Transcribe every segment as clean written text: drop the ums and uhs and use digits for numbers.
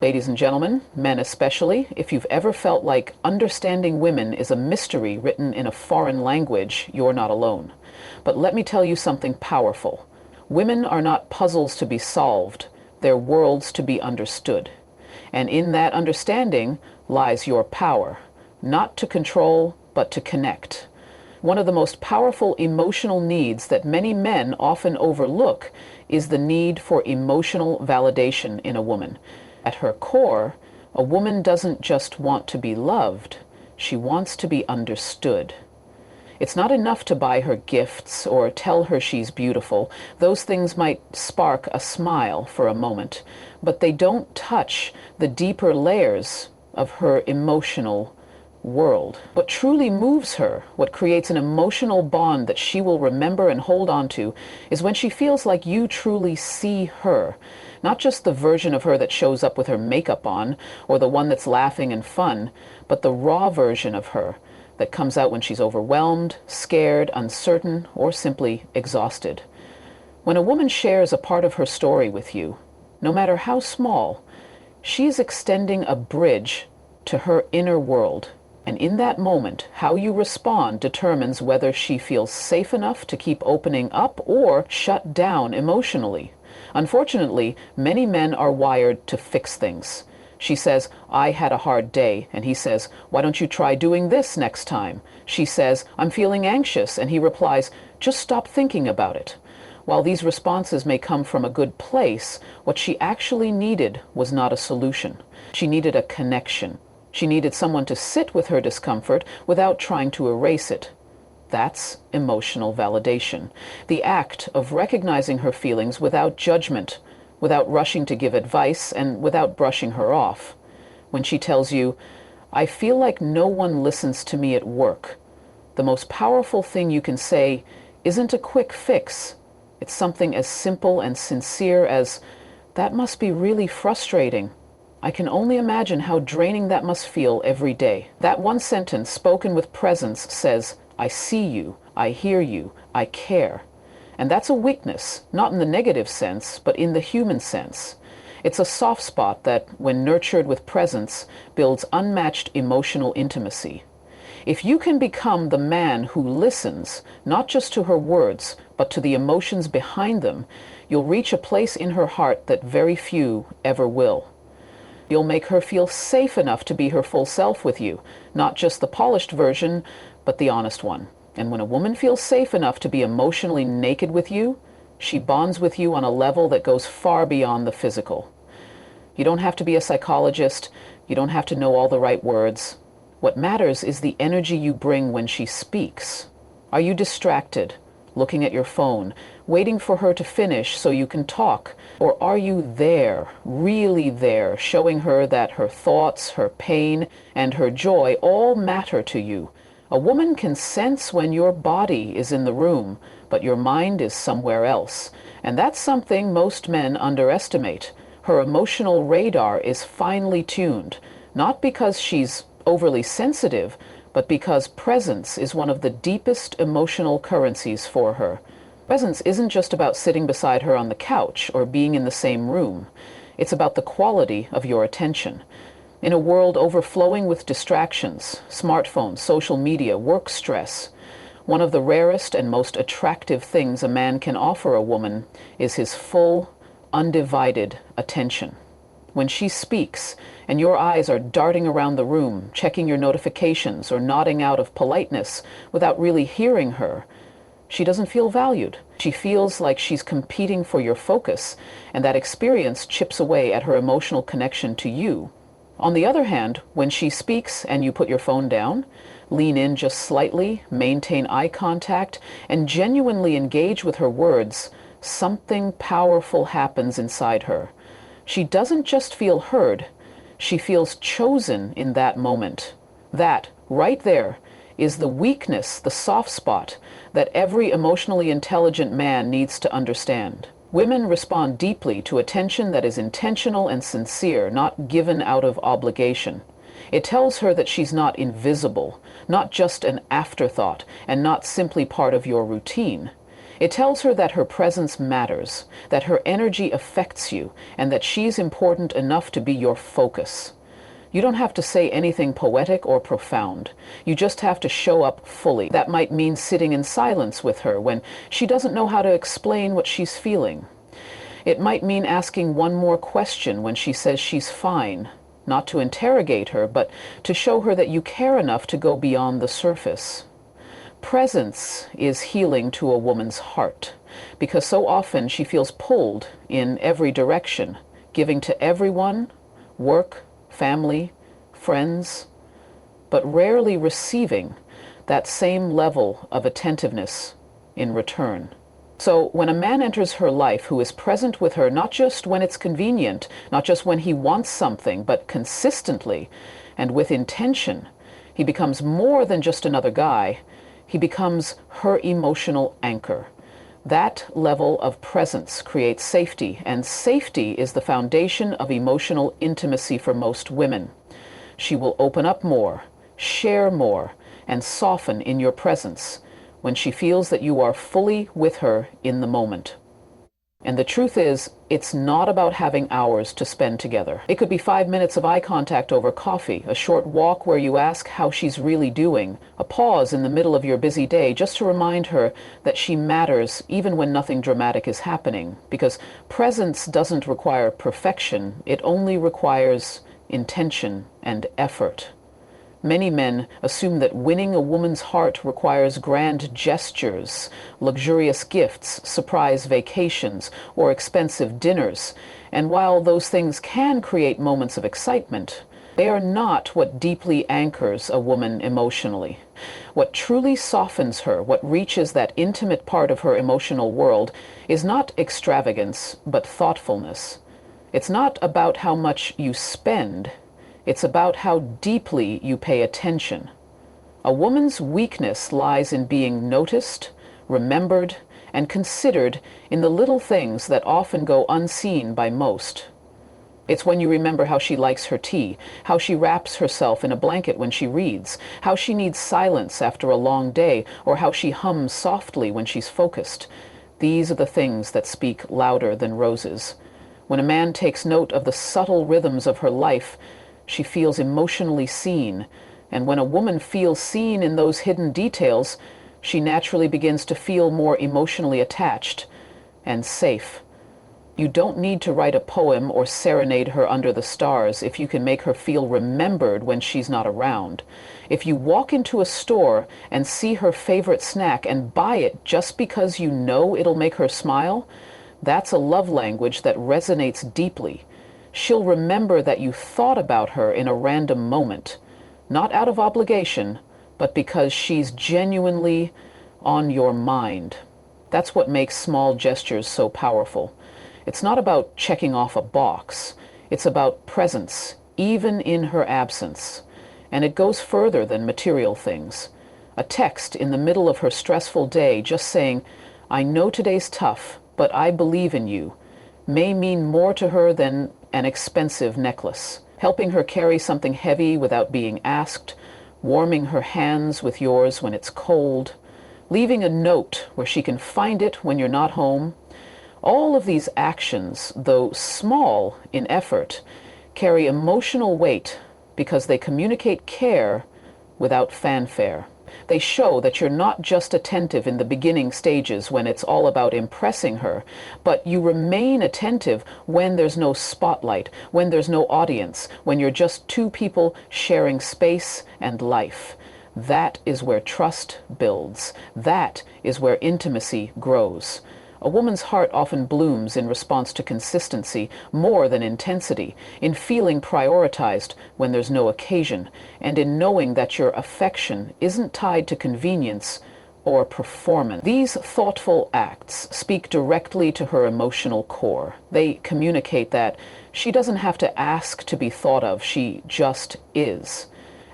Ladies and gentlemen, men especially, if you've ever felt like understanding women is a mystery written in a foreign language, you're not alone. But let me tell you something powerful. Women are not puzzles to be solved, they're worlds to be understood. And in that understanding lies your power, not to control, but to connect. One of the most powerful emotional needs that many men often overlook is the need for emotional validation in a woman. At her core, a woman doesn't just want to be loved, she wants to be understood. It's not enough to buy her gifts or tell her she's beautiful. Those things might spark a smile for a moment, but they don't touch the deeper layers of her emotional world. What truly moves her, what creates an emotional bond that she will remember and hold on to, is when she feels like you truly see her. Not just the version of her that shows up with her makeup on, or the one that's laughing and fun, but the raw version of her that comes out when she's overwhelmed, scared, uncertain, or simply exhausted. When a woman shares a part of her story with you, no matter how small, she's extending a bridge to her inner world. And in that moment, how you respond determines whether she feels safe enough to keep opening up or shut down emotionally. Unfortunately, many men are wired to fix things. She says, "I had a hard day," and he says, "Why don't you try doing this next time?" She says, "I'm feeling anxious," and he replies, "Just stop thinking about it." While these responses may come from a good place, what she actually needed was not a solution. She needed a connection. She needed someone to sit with her discomfort without trying to erase it. That's emotional validation. The act of recognizing her feelings without judgment, without rushing to give advice, and without brushing her off. When she tells you, "I feel like no one listens to me at work," the most powerful thing you can say isn't a quick fix. It's something as simple and sincere as, "That must be really frustrating. I can only imagine how draining that must feel every day." That one sentence, spoken with presence, says, "I see you, I hear you, I care." And that's a weakness, not in the negative sense, but in the human sense. It's a soft spot that, when nurtured with presence, builds unmatched emotional intimacy. If you can become the man who listens, not just to her words, but to the emotions behind them, you'll reach a place in her heart that very few ever will. You'll make her feel safe enough to be her full self with you, not just the polished version, but the honest one. And when a woman feels safe enough to be emotionally naked with you, she bonds with you on a level that goes far beyond the physical. You don't have to be a psychologist. You don't have to know all the right words. What matters is the energy you bring when she speaks. Are you distracted, looking at your phone, waiting for her to finish so you can talk? Or are you there, really there, showing her that her thoughts, her pain, and her joy all matter to you? A woman can sense when your body is in the room, but your mind is somewhere else. And that's something most men underestimate. Her emotional radar is finely tuned, not because she's overly sensitive, but because presence is one of the deepest emotional currencies for her. Presence isn't just about sitting beside her on the couch or being in the same room. It's about the quality of your attention. In a world overflowing with distractions, smartphones, social media, work stress, one of the rarest and most attractive things a man can offer a woman is his full, undivided attention. When she speaks and your eyes are darting around the room, checking your notifications or nodding out of politeness without really hearing her, she doesn't feel valued. She feels like she's competing for your focus, and that experience chips away at her emotional connection to you. On the other hand, when she speaks and you put your phone down, lean in just slightly, maintain eye contact, and genuinely engage with her words, something powerful happens inside her. She doesn't just feel heard, she feels chosen in that moment. That, right there, is the weakness, the soft spot, that every emotionally intelligent man needs to understand. Women respond deeply to attention that is intentional and sincere, not given out of obligation. It tells her that she's not invisible, not just an afterthought, and not simply part of your routine. It tells her that her presence matters, that her energy affects you, and that she's important enough to be your focus. You don't have to say anything poetic or profound. You just have to show up fully. That might mean sitting in silence with her when she doesn't know how to explain what she's feeling. It might mean asking one more question when she says she's fine, not to interrogate her, but to show her that you care enough to go beyond the surface. Presence is healing to a woman's heart, because so often she feels pulled in every direction, giving to everyone, work, family, friends, but rarely receiving that same level of attentiveness in return. So when a man enters her life who is present with her not just when it's convenient, not just when he wants something, but consistently and with intention, he becomes more than just another guy. He becomes her emotional anchor. That level of presence creates safety, and safety is the foundation of emotional intimacy for most women. She will open up more, share more, and soften in your presence when she feels that you are fully with her in the moment. And the truth is, it's not about having hours to spend together. It could be 5 minutes of eye contact over coffee, a short walk where you ask how she's really doing, a pause in the middle of your busy day just to remind her that she matters even when nothing dramatic is happening. Because presence doesn't require perfection, it only requires intention and effort. Many men assume that winning a woman's heart requires grand gestures, luxurious gifts, surprise vacations, or expensive dinners. And while those things can create moments of excitement, they are not what deeply anchors a woman emotionally. What truly softens her, what reaches that intimate part of her emotional world, is not extravagance, but thoughtfulness. It's not about how much you spend. It's about how deeply you pay attention. A woman's weakness lies in being noticed, remembered, and considered in the little things that often go unseen by most. It's when you remember how she likes her tea, how she wraps herself in a blanket when she reads, how she needs silence after a long day, or how she hums softly when she's focused. These are the things that speak louder than roses. When a man takes note of the subtle rhythms of her life, she feels emotionally seen, and when a woman feels seen in those hidden details, she naturally begins to feel more emotionally attached and safe. You don't need to write a poem or serenade her under the stars if you can make her feel remembered when she's not around. If you walk into a store and see her favorite snack and buy it just because you know it'll make her smile, that's a love language that resonates deeply. She'll remember that you thought about her in a random moment, not out of obligation, but because she's genuinely on your mind. That's what makes small gestures so powerful. It's not about checking off a box. It's about presence, even in her absence. And it goes further than material things. A text in the middle of her stressful day just saying, "I know today's tough, but I believe in you," may mean more to her than an expensive necklace. Helping her carry something heavy without being asked, warming her hands with yours when it's cold, leaving a note where she can find it when you're not home. All of these actions, though small in effort, carry emotional weight because they communicate care without fanfare. They show that you're not just attentive in the beginning stages when it's all about impressing her, but you remain attentive when there's no spotlight, when there's no audience, when you're just two people sharing space and life. That is where trust builds. That is where intimacy grows. A woman's heart often blooms in response to consistency more than intensity, in feeling prioritized when there's no occasion, and in knowing that your affection isn't tied to convenience or performance. These thoughtful acts speak directly to her emotional core. They communicate that she doesn't have to ask to be thought of, she just is.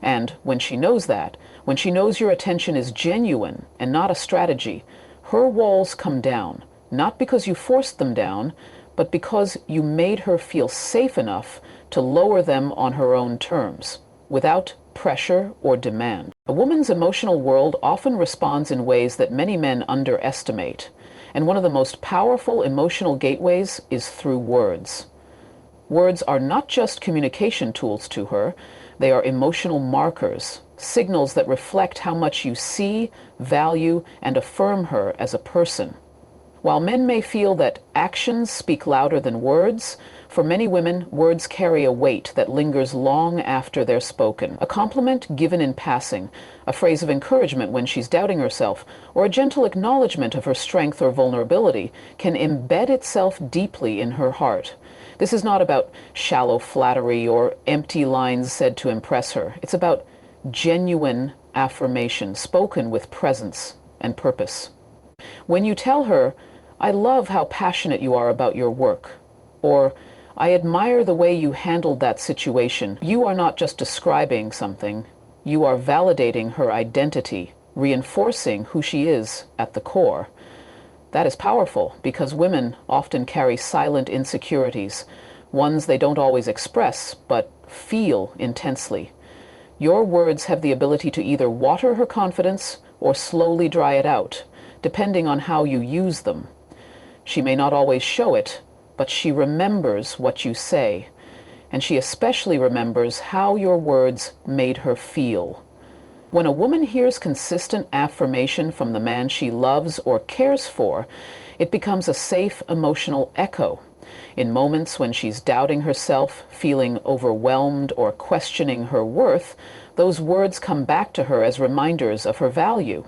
And when she knows that, when she knows your attention is genuine and not a strategy, her walls come down. Not because you forced them down, but because you made her feel safe enough to lower them on her own terms, without pressure or demand. A woman's emotional world often responds in ways that many men underestimate. And one of the most powerful emotional gateways is through words. Words are not just communication tools to her, they are emotional markers, signals that reflect how much you see, value, and affirm her as a person. While men may feel that actions speak louder than words, for many women, words carry a weight that lingers long after they're spoken. A compliment given in passing, a phrase of encouragement when she's doubting herself, or a gentle acknowledgement of her strength or vulnerability can embed itself deeply in her heart. This is not about shallow flattery or empty lines said to impress her. It's about genuine affirmation spoken with presence and purpose. When you tell her, "I love how passionate you are about your work," or "I admire the way you handled that situation," you are not just describing something, you are validating her identity, reinforcing who she is at the core. That is powerful because women often carry silent insecurities, ones they don't always express, but feel intensely. Your words have the ability to either water her confidence or slowly dry it out, depending on how you use them. She may not always show it, but she remembers what you say, and she especially remembers how your words made her feel. When a woman hears consistent affirmation from the man she loves or cares for, it becomes a safe emotional echo. In moments when she's doubting herself, feeling overwhelmed, or questioning her worth, those words come back to her as reminders of her value.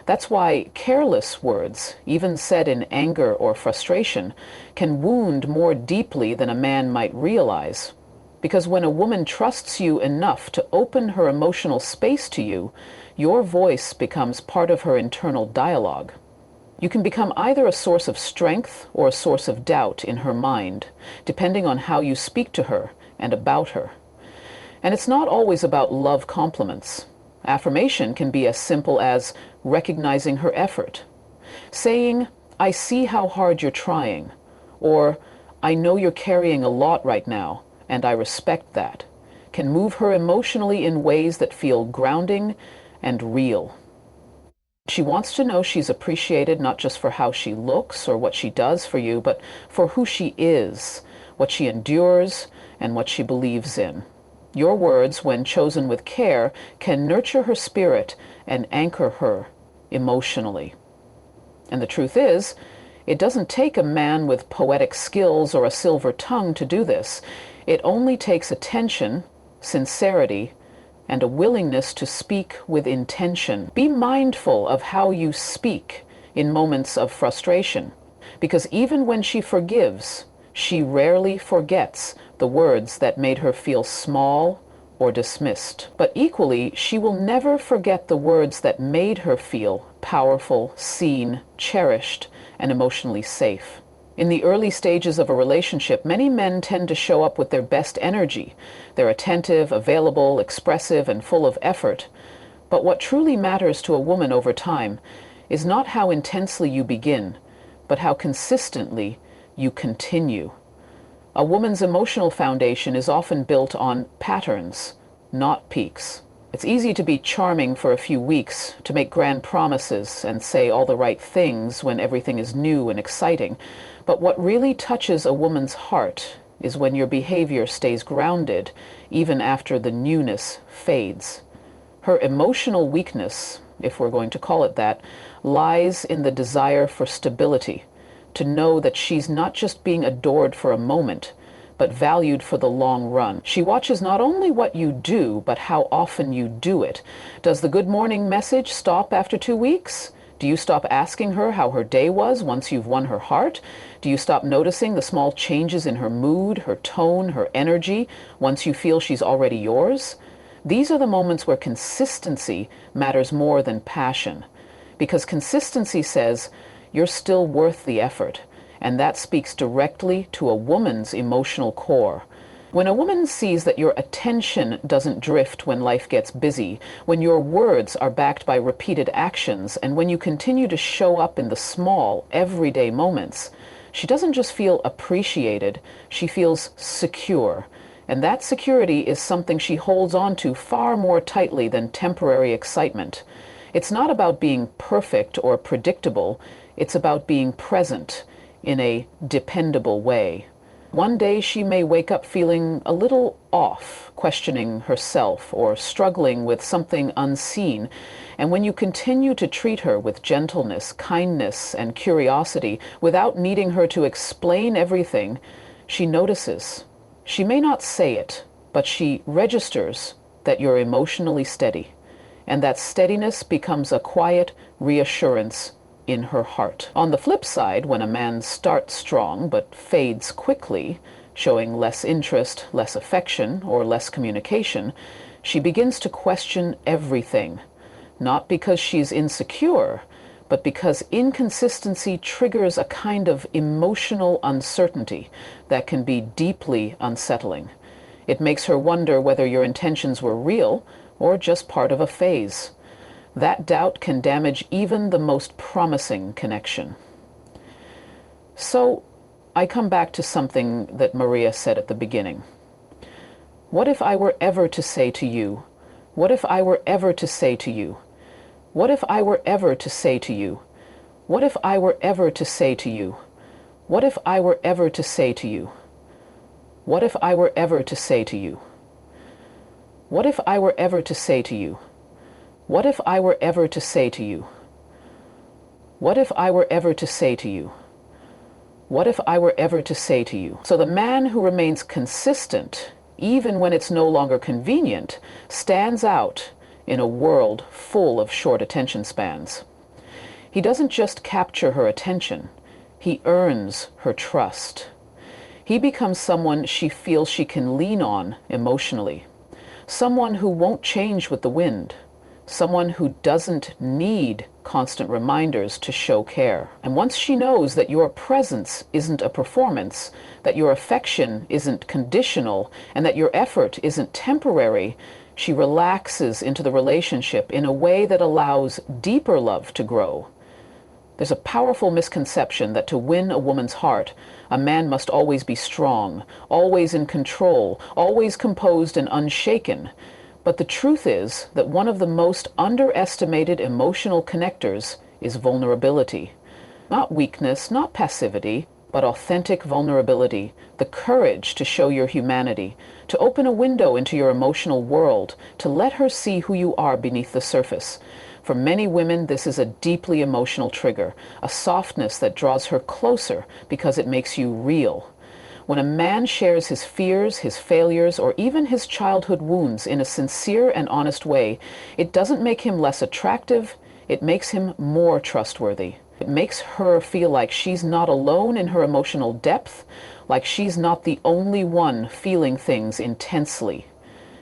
That's why careless words, even said in anger or frustration, can wound more deeply than a man might realize. Because when a woman trusts you enough to open her emotional space to you, your voice becomes part of her internal dialogue. You can become either a source of strength or a source of doubt in her mind, depending on how you speak to her and about her. And it's not always about love compliments. Affirmation can be as simple as recognizing her effort, saying, "I see how hard you're trying," or "I know you're carrying a lot right now, and I respect that," can move her emotionally in ways that feel grounding and real. She wants to know she's appreciated not just for how she looks or what she does for you, but for who she is, what she endures, and what she believes in. Your words, when chosen with care, can nurture her spirit and anchor her emotionally. And the truth is, it doesn't take a man with poetic skills or a silver tongue to do this. It only takes attention, sincerity, and a willingness to speak with intention. Be mindful of how you speak in moments of frustration, because even when she forgives, she rarely forgets the words that made her feel small or dismissed. But equally, she will never forget the words that made her feel powerful, seen, cherished, and emotionally safe. In the early stages of a relationship, many men tend to show up with their best energy. They're attentive, available, expressive, and full of effort. But what truly matters to a woman over time is not how intensely you begin, but how consistently you continue. A woman's emotional foundation is often built on patterns, not peaks. It's easy to be charming for a few weeks, to make grand promises and say all the right things when everything is new and exciting. But what really touches a woman's heart is when your behavior stays grounded, even after the newness fades. Her emotional weakness, if we're going to call it that, lies in the desire for stability, to know that she's not just being adored for a moment, but valued for the long run. She watches not only what you do, but how often you do it. Does the good morning message stop after 2 weeks? Do you stop asking her how her day was once you've won her heart? Do you stop noticing the small changes in her mood, her tone, her energy, once you feel she's already yours? These are the moments where consistency matters more than passion, because consistency says you're still worth the effort, and that speaks directly to a woman's emotional core. When a woman sees that your attention doesn't drift when life gets busy, when your words are backed by repeated actions, and when you continue to show up in the small, everyday moments, she doesn't just feel appreciated, she feels secure. And that security is something she holds on to far more tightly than temporary excitement. It's not about being perfect or predictable. It's about being present in a dependable way. One day she may wake up feeling a little off, questioning herself or struggling with something unseen. And when you continue to treat her with gentleness, kindness, and curiosity without needing her to explain everything, she notices. She may not say it, but she registers that you're emotionally steady. And that steadiness becomes a quiet reassurance in her heart. On the flip side, when a man starts strong but fades quickly, showing less interest, less affection, or less communication, she begins to question everything. Not because she's insecure, but because inconsistency triggers a kind of emotional uncertainty that can be deeply unsettling. It makes her wonder whether your intentions were real or just part of a phase. That doubt can damage even the most promising connection. So, I come back to something that Maria said at the beginning. What if I were ever to say to you, what if I were ever to say to you, what if I were ever to say to you, what if I were ever to say to you, what if I were ever to say to you, what if I were ever to say to you, what if I were ever to say to you, what if I were ever to say to you, what if I were ever to say to you, what if I were ever to say to you. So the man who remains consistent, even when it's no longer convenient, stands out in a world full of short attention spans. He doesn't just capture her attention, he earns her trust. He becomes someone she feels she can lean on emotionally, someone who won't change with the wind, someone who doesn't need constant reminders to show care. And once she knows that your presence isn't a performance, that your affection isn't conditional, and that your effort isn't temporary, she relaxes into the relationship in a way that allows deeper love to grow. There's a powerful misconception that to win a woman's heart, a man must always be strong, always in control, always composed and unshaken. But the truth is that one of the most underestimated emotional connectors is vulnerability. Not weakness, not passivity, but authentic vulnerability, the courage to show your humanity, to open a window into your emotional world, to let her see who you are beneath the surface. For many women, this is a deeply emotional trigger, a softness that draws her closer because it makes you real. When a man shares his fears, his failures, or even his childhood wounds in a sincere and honest way, it doesn't make him less attractive, it makes him more trustworthy. It makes her feel like she's not alone in her emotional depth, like she's not the only one feeling things intensely.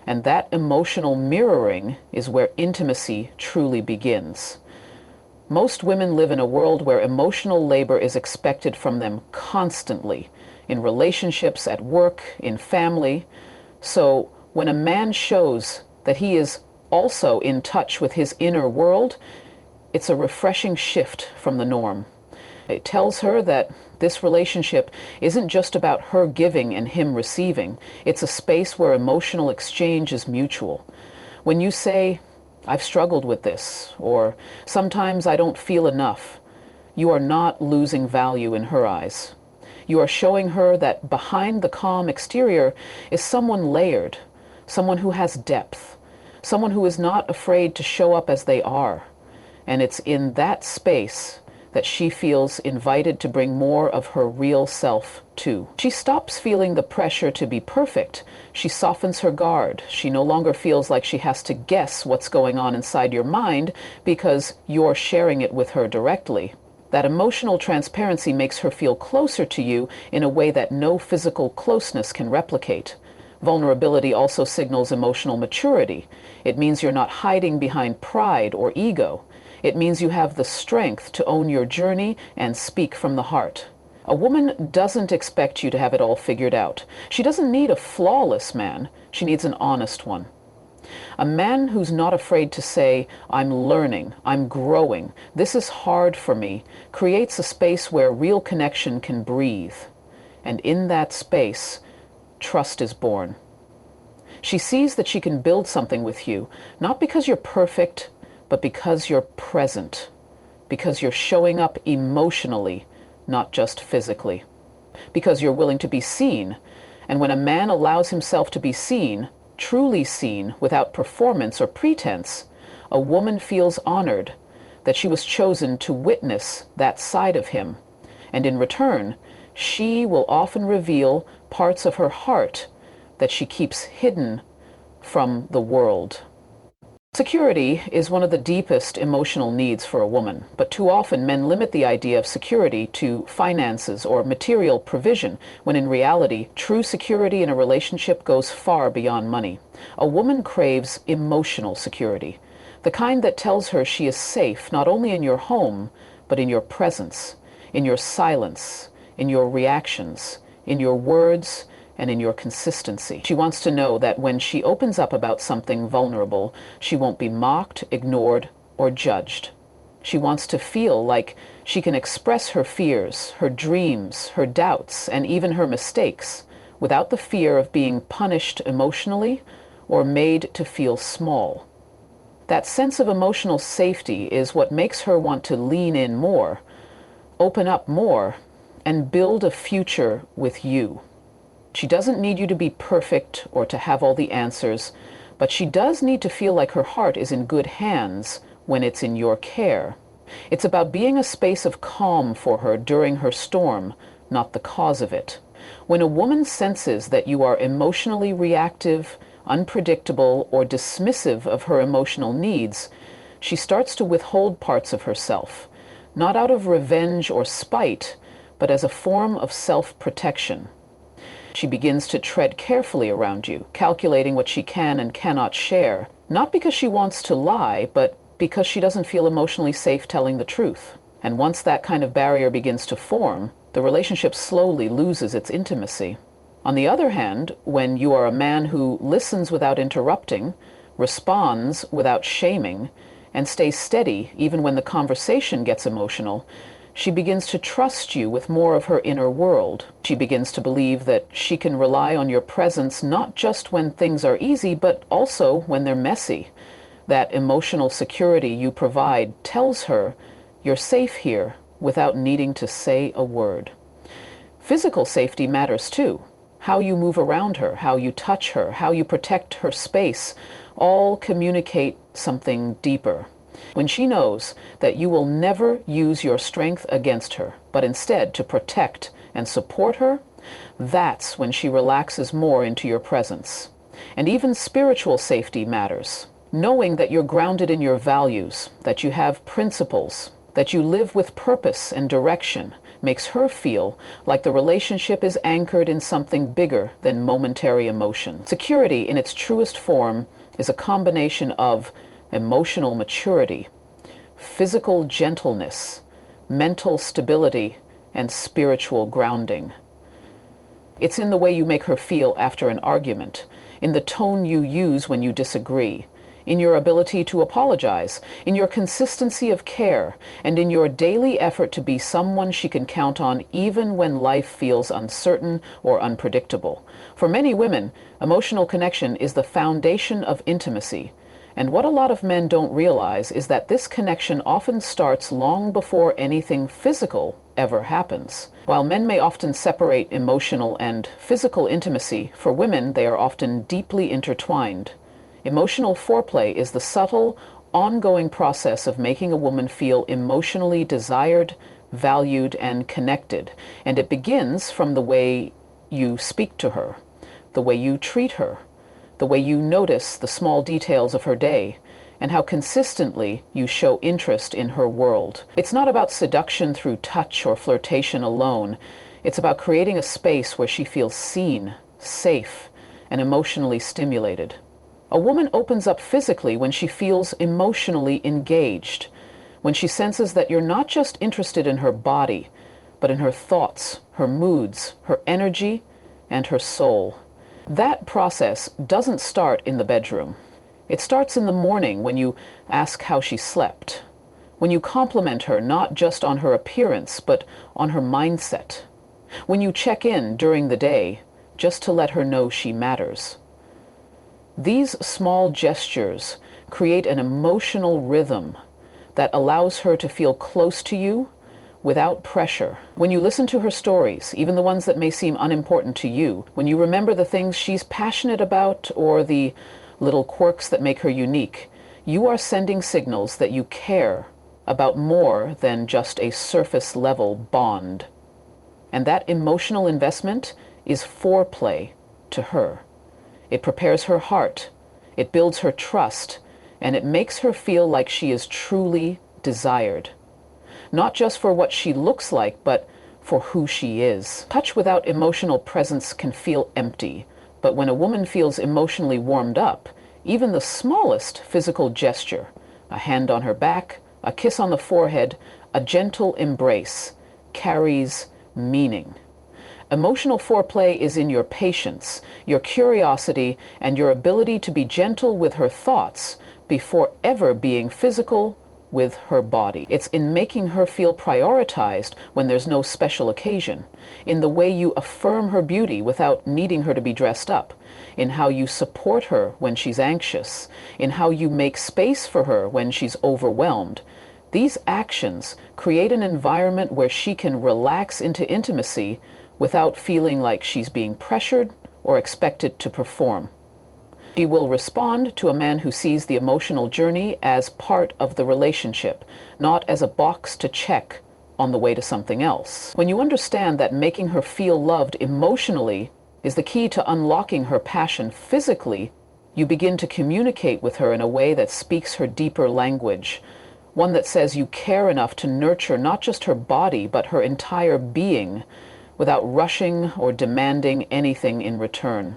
And that emotional mirroring is where intimacy truly begins. Most women live in a world where emotional labor is expected from them constantly, in relationships, at work, in family. So when a man shows that he is also in touch with his inner world, it's a refreshing shift from the norm. It tells her that this relationship isn't just about her giving and him receiving. It's a space where emotional exchange is mutual. When you say, "I've struggled with this," or "sometimes I don't feel enough," you are not losing value in her eyes. You are showing her that behind the calm exterior is someone layered, someone who has depth, someone who is not afraid to show up as they are. And it's in that space that she feels invited to bring more of her real self too. She stops feeling the pressure to be perfect. She softens her guard. She no longer feels like she has to guess what's going on inside your mind because you're sharing it with her directly. That emotional transparency makes her feel closer to you in a way that no physical closeness can replicate. Vulnerability also signals emotional maturity. It means you're not hiding behind pride or ego. It means you have the strength to own your journey and speak from the heart. A woman doesn't expect you to have it all figured out. She doesn't need a flawless man. She needs an honest one. A man who's not afraid to say, "I'm learning, I'm growing, this is hard for me," creates a space where real connection can breathe. And in that space, trust is born. She sees that she can build something with you, not because you're perfect, but because you're present, because you're showing up emotionally, not just physically. Because you're willing to be seen. And when a man allows himself to be seen, truly seen, without performance or pretense, a woman feels honored that she was chosen to witness that side of him. And in return, she will often reveal parts of her heart that she keeps hidden from the world. Security is one of the deepest emotional needs for a woman, but too often men limit the idea of security to finances or material provision, when in reality, true security in a relationship goes far beyond money. A woman craves emotional security, the kind that tells her she is safe not only in your home, but in your presence, in your silence, in your reactions, in your words, and in your consistency. She wants to know that when she opens up about something vulnerable, she won't be mocked, ignored, or judged. She wants to feel like she can express her fears, her dreams, her doubts, and even her mistakes without the fear of being punished emotionally or made to feel small. That sense of emotional safety is what makes her want to lean in more, open up more, and build a future with you. She doesn't need you to be perfect or to have all the answers, but she does need to feel like her heart is in good hands when it's in your care. It's about being a space of calm for her during her storm, not the cause of it. When a woman senses that you are emotionally reactive, unpredictable, or dismissive of her emotional needs, she starts to withhold parts of herself, not out of revenge or spite, but as a form of self-protection. She begins to tread carefully around you, calculating what she can and cannot share, not because she wants to lie, but because she doesn't feel emotionally safe telling the truth. And once that kind of barrier begins to form, the relationship slowly loses its intimacy. On the other hand, when you are a man who listens without interrupting, responds without shaming, and stays steady even when the conversation gets emotional, she begins to trust you with more of her inner world. She begins to believe that she can rely on your presence not just when things are easy, but also when they're messy. That emotional security you provide tells her you're safe here without needing to say a word. Physical safety matters too. How you move around her, how you touch her, how you protect her space, all communicate something deeper. When she knows that you will never use your strength against her, but instead to protect and support her, that's when she relaxes more into your presence. And even spiritual safety matters. Knowing that you're grounded in your values, that you have principles, that you live with purpose and direction, makes her feel like the relationship is anchored in something bigger than momentary emotion. Security in its truest form is a combination of emotional maturity, physical gentleness, mental stability, and spiritual grounding. It's in the way you make her feel after an argument, in the tone you use when you disagree, in your ability to apologize, in your consistency of care, and in your daily effort to be someone she can count on even when life feels uncertain or unpredictable. For many women, emotional connection is the foundation of intimacy. And what a lot of men don't realize is that this connection often starts long before anything physical ever happens. While men may often separate emotional and physical intimacy, for women they are often deeply intertwined. Emotional foreplay is the subtle, ongoing process of making a woman feel emotionally desired, valued, and connected. And it begins from the way you speak to her, the way you treat her, the way you notice the small details of her day, and how consistently you show interest in her world. It's not about seduction through touch or flirtation alone. It's about creating a space where she feels seen, safe, and emotionally stimulated. A woman opens up physically when she feels emotionally engaged, when she senses that you're not just interested in her body, but in her thoughts, her moods, her energy, and her soul. That process doesn't start in the bedroom. It starts in the morning when you ask how she slept, when you compliment her not just on her appearance, but on her mindset, when you check in during the day just to let her know she matters. These small gestures create an emotional rhythm that allows her to feel close to you without pressure. When you listen to her stories, even the ones that may seem unimportant to you, when you remember the things she's passionate about or the little quirks that make her unique, you are sending signals that you care about more than just a surface level bond. And that emotional investment is foreplay to her. It prepares her heart, it builds her trust, and it makes her feel like she is truly desired. Not just for what she looks like, but for who she is. Touch without emotional presence can feel empty, but when a woman feels emotionally warmed up, even the smallest physical gesture, a hand on her back, a kiss on the forehead, a gentle embrace, carries meaning. Emotional foreplay is in your patience, your curiosity, and your ability to be gentle with her thoughts before ever being physical with her body. It's in making her feel prioritized when there's no special occasion, in the way you affirm her beauty without needing her to be dressed up, in how you support her when she's anxious, in how you make space for her when she's overwhelmed. These actions create an environment where she can relax into intimacy without feeling like she's being pressured or expected to perform. She will respond to a man who sees the emotional journey as part of the relationship, not as a box to check on the way to something else. When you understand that making her feel loved emotionally is the key to unlocking her passion physically, you begin to communicate with her in a way that speaks her deeper language, one that says you care enough to nurture not just her body, but her entire being, without rushing or demanding anything in return.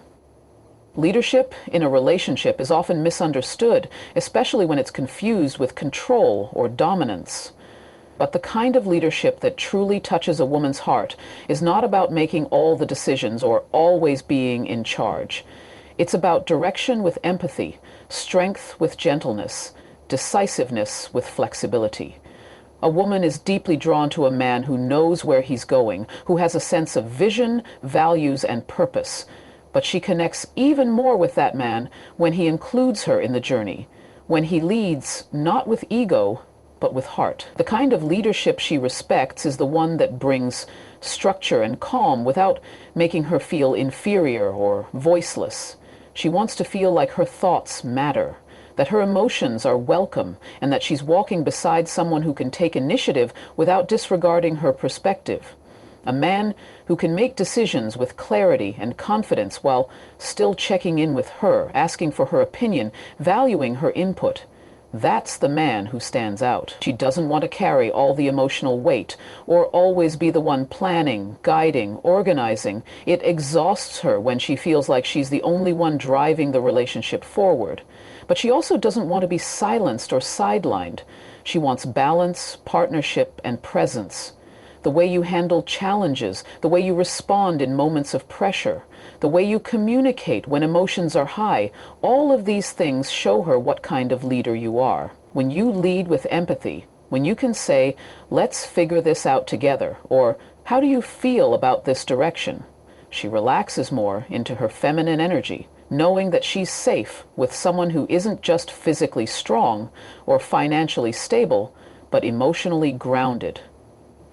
Leadership in a relationship is often misunderstood, especially when it's confused with control or dominance. But the kind of leadership that truly touches a woman's heart is not about making all the decisions or always being in charge. It's about direction with empathy, strength with gentleness, decisiveness with flexibility. A woman is deeply drawn to a man who knows where he's going, who has a sense of vision, values, and purpose. But she connects even more with that man when he includes her in the journey, when he leads not with ego, but with heart. The kind of leadership she respects is the one that brings structure and calm without making her feel inferior or voiceless. She wants to feel like her thoughts matter, that her emotions are welcome, and that she's walking beside someone who can take initiative without disregarding her perspective. A man who can make decisions with clarity and confidence while still checking in with her, asking for her opinion, valuing her input. That's the man who stands out. She doesn't want to carry all the emotional weight or always be the one planning, guiding, organizing. It exhausts her when she feels like she's the only one driving the relationship forward. But she also doesn't want to be silenced or sidelined. She wants balance, partnership, and presence. The way you handle challenges, the way you respond in moments of pressure, the way you communicate when emotions are high, all of these things show her what kind of leader you are. When you lead with empathy, when you can say, "Let's figure this out together," or "How do you feel about this direction?" she relaxes more into her feminine energy, knowing that she's safe with someone who isn't just physically strong or financially stable, but emotionally grounded.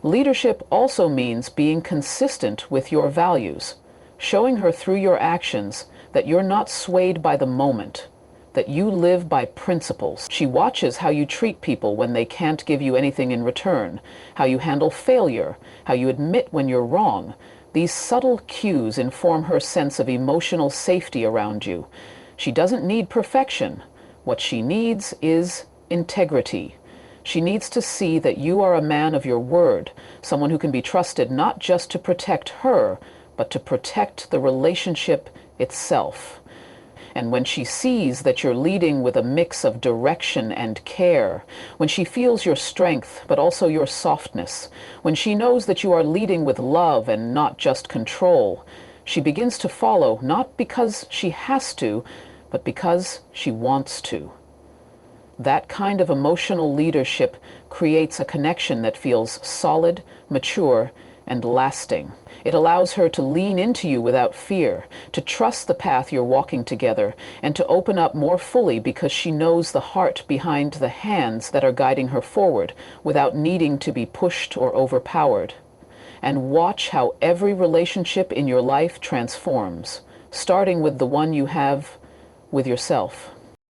Leadership also means being consistent with your values, showing her through your actions that you're not swayed by the moment, that you live by principles. She watches how you treat people when they can't give you anything in return, how you handle failure, how you admit when you're wrong. These subtle cues inform her sense of emotional safety around you. She doesn't need perfection. What she needs is integrity. She needs to see that you are a man of your word, someone who can be trusted not just to protect her, but to protect the relationship itself. And when she sees that you're leading with a mix of direction and care, when she feels your strength but also your softness, when she knows that you are leading with love and not just control, she begins to follow not because she has to, but because she wants to. That kind of emotional leadership creates a connection that feels solid, mature, and lasting. It allows her to lean into you without fear, to trust the path you're walking together, and to open up more fully because she knows the heart behind the hands that are guiding her forward without needing to be pushed or overpowered. And watch how every relationship in your life transforms, starting with the one you have with yourself.